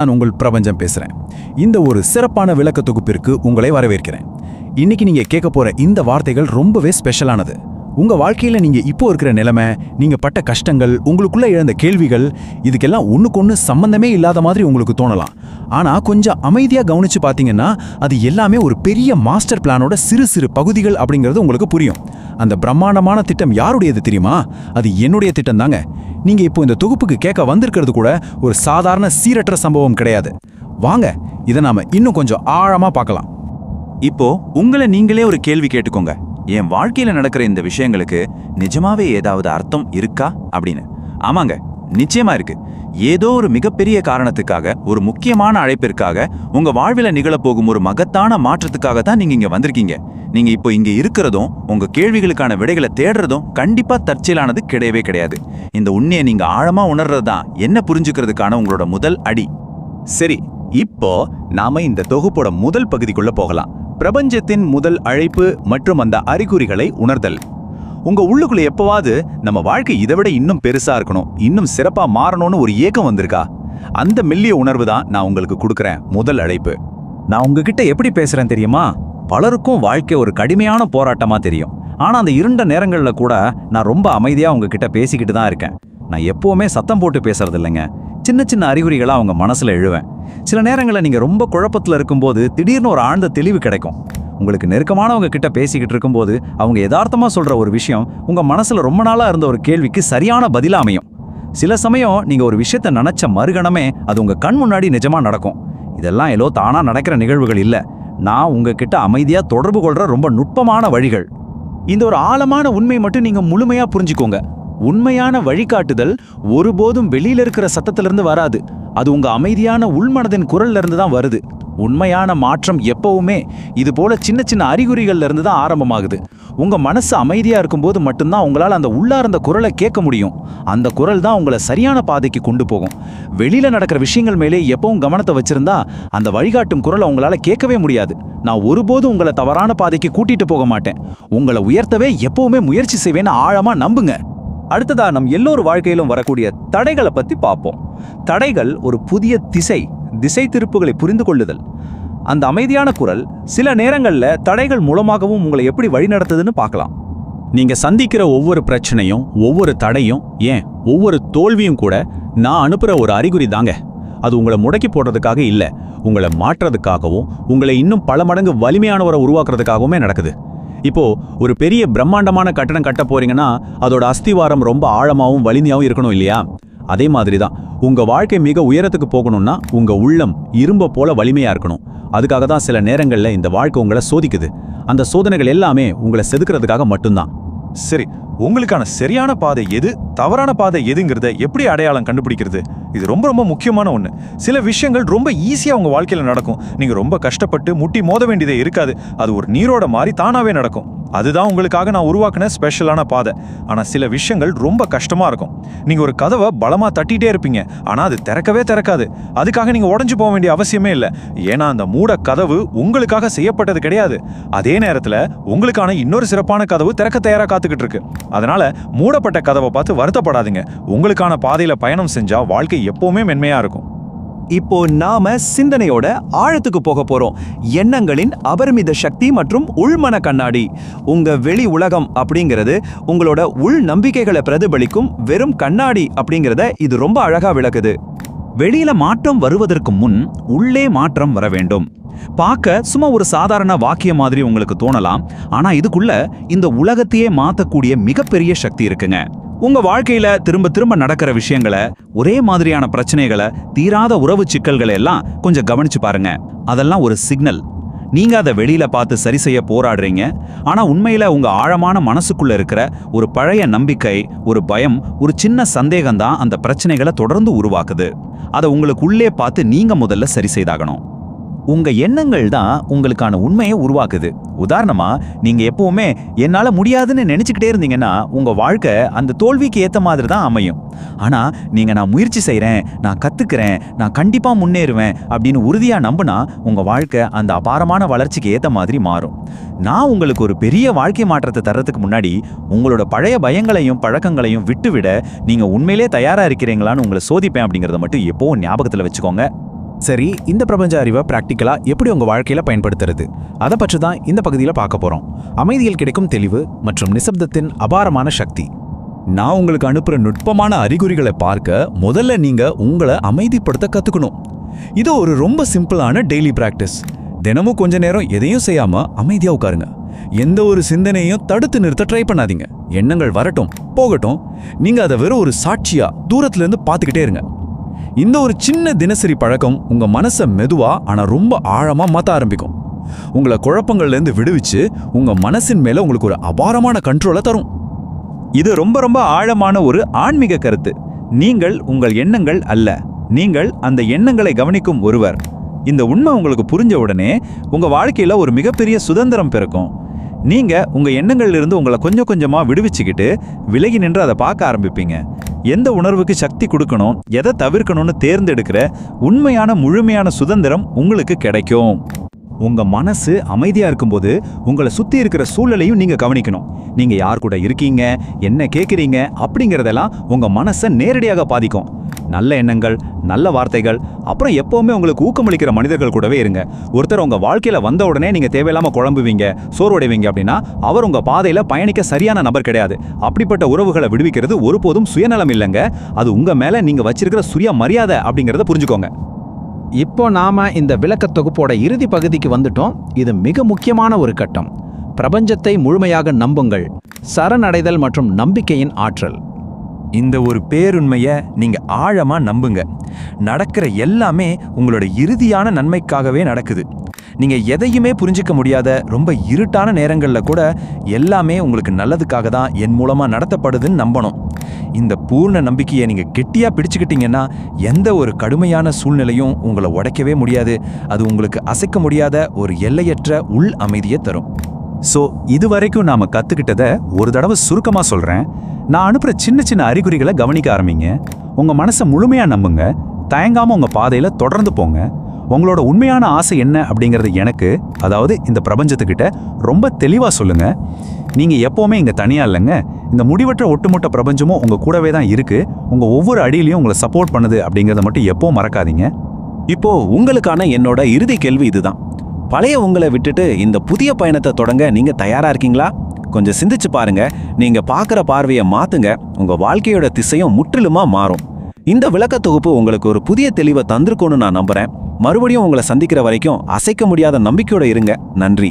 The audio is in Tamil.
நான் உங்கள் பிரபஞ்சம் பேசுறேன். இந்த ஒரு சிறப்பான விளக்க தொகுப்பிற்கு உங்களை வரவேற்கிறேன். இன்னைக்கு நீங்க கேட்க போற இந்த வார்த்தைகள் ரொம்பவே ஸ்பெஷலானது. உங்க வாழ்க்கையில நீங்க இப்போ இருக்கிற நிலைமை, நீங்க பட்ட கஷ்டங்கள், உங்களுக்குள்ள எழுந்த கேள்விகள், இதுக்கெல்லாம் ஒண்ணுக்கொண்ணு சம்பந்தமே இல்லாத மாதிரி உங்களுக்கு தோணலாம். ஆனா கொஞ்சம் அமைதியா கவனிச்சு பாத்தீங்கன்னா அது எல்லாமே ஒரு பெரிய மாஸ்டர் பிளானோட சிறு சிறு பகுதிகள் அப்படிங்கிறது உங்களுக்கு புரியும். அந்த பிரம்மாண்டமான திட்டம் யாருடையது தெரியுமா? அது என்னுடைய திட்டம் தாங்க. நீங்க இப்போ இந்த தொகுப்புக்கு கேட்க வந்திருக்கிறது கூட ஒரு சாதாரண சீரற்ற சம்பவம் கிடையாது. வாங்க இதை நாம இன்னும் கொஞ்சம் ஆழமா பார்க்கலாம். இப்போ உங்களை நீங்களே ஒரு கேள்வி கேட்டுக்கோங்க. என் வாழ்க்கையில நடக்கிற இந்த விஷயங்களுக்கு நிஜமாவே ஏதாவது அர்த்தம் இருக்கா அப்படின்னு. ஆமாங்க, நிச்சயமா இருக்கு. ஏதோ ஒரு மிகப்பெரிய காரணத்துக்காக, ஒரு முக்கியமான அழைப்பிற்காக, உங்க வாழ்வில நிகழப்போகும் ஒரு மகத்தான மாற்றத்துக்காக தான் நீங்க இங்க வந்திருக்கீங்க. நீங்க இப்போ இங்க இருக்கிறதும், உங்க கேள்விகளுக்கான விடைகளை தேடுறதும் கண்டிப்பா தற்செயலானது கிடையவே கிடையாது. இந்த உண்மையை நீங்க ஆழமா உணர்றதுதான் என்ன புரிஞ்சுக்கிறதுக்கான உங்களோட முதல் அடி. சரி, இப்போ நாம இந்த தொகுப்போட முதல் பகுதிக்குள்ள போகலாம். பிரபஞ்சத்தின் முதல் அழைப்பு மற்றும் அந்த அறிகுறிகளை உணர்தல். உங்க உள்ளுக்குள்ள எப்பவாவது நம்ம வாழ்க்கை இதை விட இன்னும் பெருசா இருக்கணும், இன்னும் சிறப்பா மாறணும்னு ஒரு ஏக்கம் வந்திருக்கா? அந்த மெல்லிய உணர்வு தான் நான் உங்களுக்கு கொடுக்குறேன் முதல் அழைப்பு. நான் உங்ககிட்ட எப்படி பேசுறேன் தெரியுமா? பலருக்கும் வாழ்க்கை ஒரு கடுமையான போராட்டமா தெரியும். ஆனா அந்த இருண்ட நேரங்கள்ல கூட நான் ரொம்ப அமைதியா உங்ககிட்ட பேசிக்கிட்டு தான் இருக்கேன். நான் எப்பவுமே சத்தம் போட்டு பேசுறது இல்லைங்க. சின்ன சின்ன அறிகுறிகளா அவங்க மனசுல எழுவேன். சில நேரங்களில் நீங்க ரொம்ப குழப்பத்துல இருக்கும்போது திடீர்னு ஒரு ஆழ்ந்த தெளிவு கிடைக்கும். உங்களுக்கு நெருக்கமானவங்க கிட்ட பேசிக்கிட்டு இருக்கும்போது அவங்க யதார்த்தமா சொல்ற ஒரு விஷயம் உங்க மனசுல ரொம்ப நாளா இருந்த ஒரு கேள்விக்கு சரியான பதிலா அமையும். சில சமயம் நீங்க ஒரு விஷயத்த நினைச்ச மறுகணமே அது உங்க கண் முன்னாடி நிஜமா நடக்கும். இதெல்லாம் ஏதோ தானா நடக்கிற நிகழ்வுகள் இல்ல. நான் உங்ககிட்ட அமைதியா தொடர்பு கொள்ற ரொம்ப நுட்பமான வழிகள். இந்த ஒரு ஆழமான உண்மை மட்டும் நீங்க முழுமையா புரிஞ்சுக்கோங்க. உண்மையான வழிகாட்டுதல் ஒருபோதும் வெளியில இருக்கிற சத்தத்திலிருந்து வராது. அது உங்க அமைதியான உள்மனதின் குரல்ல இருந்து தான் வருது. உண்மையான மாற்றம் எப்பவுமே இது போல சின்ன சின்ன அறிகுறிகள்ல இருந்து தான் ஆரம்பமாகுது. உங்க மனசு அமைதியா இருக்கும்போது மட்டும்தான் உங்களால் அந்த உள்ளார்ந்த குரலை கேட்க முடியும். அந்த குரல் தான் உங்களை சரியான பாதைக்கு கொண்டு போகும். வெளியில நடக்கிற விஷயங்கள் மேலே எப்பவும் கவனத்தை வச்சிருந்தா அந்த வழிகாட்டும் குரலை உங்களால கேட்கவே முடியாது. நான் ஒருபோதும் உங்களை தவறான பாதைக்கு கூட்டிட்டு போக மாட்டேன். உங்களை உயர்த்தவே எப்பவுமே முயற்சி செய்வேன்னு ஆழமா நம்புங்க. அடுத்ததா நம் எல்லோரு வாழ்க்கையிலும் வரக்கூடிய தடைகளை பத்தி பார்ப்போம். தடைகள் ஒரு புதிய திசை திருப்புகளை புரிந்து கொள்ளுதல். அந்த அமைதியான குரல் சில நேரங்கள்ல தடைகள் மூலமாகவும் உங்களை எப்படி வழிநடத்துதுன்னு பார்க்கலாம். நீங்க சந்திக்கிற ஒவ்வொரு பிரச்சனையும், ஒவ்வொரு தடையும், ஏன் ஒவ்வொரு தோல்வியும் கூட நான் அனுப்புற ஒரு அறிகுறி தாங்க. அது உங்களை முடக்கி போடுறதுக்காக இல்ல, உங்களை மாற்றுறதுக்காகவும் உங்களை இன்னும் பல மடங்கு வலிமையானவரை உருவாக்குறதுக்காகவுமே நடக்குது. இப்போ ஒரு பெரிய பிரம்மாண்டமான கட்டடம் கட்ட போறீங்கன்னா அதோட அஸ்திவாரம் ரொம்ப ஆழமாவும் வலிமையாவும் இருக்கணும் இல்லையா? அதே மாதிரி தான் உங்க வாழ்க்கை மிக உயரத்துக்கு போகணும்னா உங்க உள்ளம் இரும்ப போல வலிமையா இருக்கணும். அதுக்காக தான் சில நேரங்கள்ல இந்த வாழ்க்கை உங்களை சோதிக்குது. அந்த சோதனைகள் எல்லாமே உங்களை செதுக்கிறதுக்காக மட்டும்தான். சரி, உங்களுக்கான சரியான பாதை எது, தவறான பாதை எதுங்கிறத எப்படி அடையாளம் கண்டுபிடிக்கிறது? இது ரொம்ப ரொம்ப முக்கியமான ஒன்று. சில விஷயங்கள் ரொம்ப ஈஸியாக உங்கள் வாழ்க்கையில் நடக்கும். நீங்கள் ரொம்ப கஷ்டப்பட்டு முட்டி மோத வேண்டியதே இருக்காது. அது ஒரு நீரோட மாதிரி தானாகவே நடக்கும். அதுதான் உங்களுக்காக நான் உருவாக்கின ஸ்பெஷலான பாதை. ஆனால் சில விஷயங்கள் ரொம்ப கஷ்டமாக இருக்கும். நீங்கள் ஒரு கதவை பலமாக தட்டிகிட்டே இருப்பீங்க, ஆனால் அது திறக்கவே திறக்காது. அதுக்காக நீங்கள் உடஞ்சி போக வேண்டிய அவசியமே இல்லை. ஏன்னா அந்த மூட கதவு உங்களுக்காக செய்யப்பட்டது கிடையாது. அதே நேரத்தில் உங்களுக்கான இன்னொரு சிறப்பான கதவு திறக்க தயாராக காத்துக்கிட்டு இருக்கு. அதனால மூடப்பட்ட கதவை பார்த்து வருத்தப்படாதீங்க. உங்களுக்கான பாதையில் பயணம் செஞ்சா வாழ்க்கை எப்பவுமே மென்மையா இருக்கும். இப்போ நாம சிந்தனையோட ஆழத்துக்கு போக போறோம். எண்ணங்களின் அபரிமித சக்தி மற்றும் உள்மன கண்ணாடி. உங்க வெளி உலகம் அப்படிங்கிறது உங்களோட உள் நம்பிக்கைகளை பிரதிபலிக்கும் வெறும் கண்ணாடி அப்படிங்கிறத இது ரொம்ப அழகா விளக்குது. வெளியில மாற்றம் வருவதற்கு முன் உள்ளே மாற்றம் வர வேண்டும். பார்க்க சும்மா ஒரு சாதாரண வாக்கியம் மாதிரி உங்களுக்கு தோணலாம். ஆனா இதுக்குள்ள இந்த உலகத்தையே மாத்தக்கூடிய மிகப்பெரிய சக்தி இருக்குங்க. உங்க வாழ்க்கையில திரும்ப திரும்ப நடக்கிற விஷயங்களை, ஒரே மாதிரியான பிரச்சனைகளை, தீராத உறவு சிக்கல்களை எல்லாம் கொஞ்சம் கவனிச்சு பாருங்க. அதெல்லாம் ஒரு சிக்னல். நீங்க அதை வெளியில பார்த்து சரி செய்ய போராடுறீங்க. ஆனா உண்மையில உங்க ஆழமான மனசுக்குள்ள இருக்கிற ஒரு பழைய நம்பிக்கை, ஒரு பயம், ஒரு சின்ன சந்தேகம் தான் அந்த பிரச்சனைகளை தொடர்ந்து உருவாக்குது. அதை உங்களுக்கு உள்ளே பார்த்து நீங்க முதல்ல சரி செய்தாகணும். உங்க எண்ணங்கள் தான் உங்களுக்கான உண்மையை உருவாக்குது. உதாரணமா, நீங்க எப்பவுமே என்னால முடியாதுன்னு நினைச்சுக்கிட்டே இருந்தீங்கன்னா உங்க வாழ்க்கை அந்த தோல்விக்கு ஏத்த மாதிரி தான் அமையும். ஆனா நீங்க நான் முயற்சி செய்றேன், நான் கத்துக்கிறேன், நான் கண்டிப்பா முன்னேறுவேன் அப்படின்னு உறுதியா நம்பினா உங்க வாழ்க்கை அந்த அபாரமான வளர்ச்சிக்கு ஏத்த மாதிரி மாறும். நான் உங்களுக்கு ஒரு பெரிய வாழ்க்கை மாற்றத்தை தர்றதுக்கு முன்னாடி உங்களோட பழைய பயங்களையும் பழக்கங்களையும் விட்டுவிட நீங்க உண்மையிலே தயாரா இருக்கிறீங்களான்னு உங்களை சோதிப்பேன் அப்படிங்கறத மட்டும் எப்பவும் ஞாபகத்துல வச்சுக்கோங்க. சரி, இந்த பிரபஞ்ச அறிவை பிராக்டிக்கலா எப்படி உங்க வாழ்க்கையில பயன்படுத்துறது, அதை பற்றி தான் இந்த பகுதியில் பார்க்க போறோம். அமைதியில் கிடைக்கும் தெளிவு மற்றும் நிசப்தத்தின் அபாரமான சக்தி. நான் உங்களுக்கு அனுப்புற நுட்பமான அறிகுறிகளை பார்க்க முதல்ல நீங்க உங்களை அமைதிப்படுத்த கத்துக்கணும். இது ஒரு ரொம்ப சிம்பிளான டெய்லி பிராக்டிஸ். தினமும் கொஞ்ச நேரம் எதையும் செய்யாம அமைதியா உட்காருங்க. எந்த ஒரு சிந்தனையும் தடுத்து நிறுத்த ட்ரை பண்ணாதீங்க. எண்ணங்கள் வரட்டும் போகட்டும், நீங்க அதை வெறும் ஒரு சாட்சியா தூரத்துல இருந்து பார்த்துக்கிட்டே இருங்க. இந்த ஒரு சின்ன தினசரி பழக்கம் உங்க மனசை மெதுவா ஆனா ரொம்ப ஆழமா மாத்த ஆரம்பிக்கும். உங்களை குழப்பங்கள்ல இருந்து விடுவிச்சு உங்க மனசின் மேல உங்களுக்கு ஒரு அபாரமான கண்ட்ரோலை தரும். இது ரொம்ப ரொம்ப ஆழமான ஒரு ஆன்மீக கருத்து. நீங்கள் உங்கள் எண்ணங்கள் அல்ல, நீங்கள் அந்த எண்ணங்களை கவனிக்கும் ஒருவர். இந்த உண்மை உங்களுக்கு புரிஞ்ச உடனே உங்க வாழ்க்கையில ஒரு மிகப்பெரிய சுதந்திரம் பிறக்கும். நீங்க உங்க எண்ணங்கள்ல இருந்து உங்களை கொஞ்சம் கொஞ்சமா விடுவிச்சுக்கிட்டு விலகி நின்று அதை பார்க்க ஆரம்பிப்பீங்க. எந்த உணர்வுக்கு சக்தி கொடுக்கணும், எதை தவிர்க்கணும்னு தேர்ந்தெடுக்கிற உண்மையான முழுமையான சுதந்திரம் உங்களுக்கு கிடைக்கும். உங்க மனசு அமைதியா இருக்கும்போது உங்களை சுத்தி இருக்கிற சூழலையும் நீங்க கவனிக்கணும். நீங்க யார் கூட இருக்கீங்க, என்ன கேட்குறீங்க அப்படிங்கறதெல்லாம் உங்க மனசை நேரடியாக பாதிக்கும். நல்ல எண்ணங்கள், நல்ல வார்த்தைகள், அப்புறம் எப்பவுமே உங்களுக்கு ஊக்கமளிக்கிற மனிதர்கள் கூடவே இருங்க. ஒருத்தர் உங்க வாழ்க்கையில வந்த உடனே நீங்க தேவையில்லாம குழம்புவீங்க, சோர்வடைவீங்க அப்படின்னா அவர் உங்க பாதையில பயணிக்க சரியான நபர் கிடையாது. அப்படிப்பட்ட உறவுகளை விடுவிக்கிறது ஒருபோதும் சுயநலம் இல்லைங்க, அது உங்க மேல நீங்க வச்சிருக்கிற சுய மரியாதை அப்படிங்கறத புரிஞ்சுக்கோங்க. இப்போ நாம இந்த விளக்கத் தொகுப்போட இறுதி பகுதிக்கு வந்துட்டோம். இது மிக முக்கியமான ஒரு கட்டம். பிரபஞ்சத்தை முழுமையாக நம்புங்கள். சரணடைதல் மற்றும் நம்பிக்கையின் ஆற்றல். இந்த ஒரு பேருண்மையை நீங்க ஆழமா நம்புங்க. நடக்கிற எல்லாமே உங்களோட இறுதியான நன்மைக்காகவே நடக்குது. நீங்க எதையுமே புரிஞ்சிக்க முடியாத ரொம்ப இருட்டான நேரங்கள்ல கூட எல்லாமே உங்களுக்கு நல்லதுக்காக தான் என் மூலமா நடத்தப்படுதுன்னு நம்பணும். இந்த பூர்ண நம்பிக்கையை நீங்க கெட்டியா பிடிச்சுக்கிட்டீங்கன்னா எந்த ஒரு கடுமையான சூழ்நிலையும் உங்களை உடைக்கவே முடியாது. அது உங்களுக்கு அசைக்க முடியாத ஒரு எல்லையற்ற உள் அமைதியை தரும். ஸோ இதுவரைக்கும் நாம கத்துக்கிட்டத ஒரு தடவை சுருக்கமா சொல்றேன். நான் அனுப்புற சின்ன சின்ன அறிகுறிகளை கவனிக்க ஆரம்பிங்க. உங்க மனசை முழுமையா நம்புங்க. தயங்காம உங்க பாதையில தொடர்ந்து போங்க. உங்களோட உண்மையான ஆசை என்ன அப்படிங்கறது எனக்கு, அதாவது இந்த பிரபஞ்சத்துக்கிட்ட ரொம்ப தெளிவா சொல்லுங்க. நீங்க எப்பவுமே இங்க தனியா இல்லைங்க. இந்த முடிவற்ற ஒட்டுமொத்த பிரபஞ்சமும் உங்க கூடவே தான் இருக்கு. உங்க ஒவ்வொரு அடியிலையும் உங்களை சப்போர்ட் பண்ணுது அப்படிங்கறத மட்டும் எப்பவும் மறக்காதீங்க. இப்போ உங்களுக்கான என்னோட இறுதி கேள்வி இதுதான். பழைய உங்களை விட்டுட்டு இந்த புதிய பயணத்தை தொடங்க நீங்க தயாரா இருக்கீங்களா? கொஞ்சம் சிந்திச்சு பாருங்க. நீங்க பார்க்குற பார்வையை மாத்துங்க. உங்க வாழ்க்கையோட திசையும் முற்றிலுமா மாறும். இந்த விளக்க தொகுப்பு உங்களுக்கு ஒரு புதிய தெளிவை தந்திருக்கும்னு நான் நம்புறேன். மறுபடியும் உங்களை சந்திக்கிற வரைக்கும் அசைக்க முடியாத நம்பிக்கையோட இருங்க. நன்றி.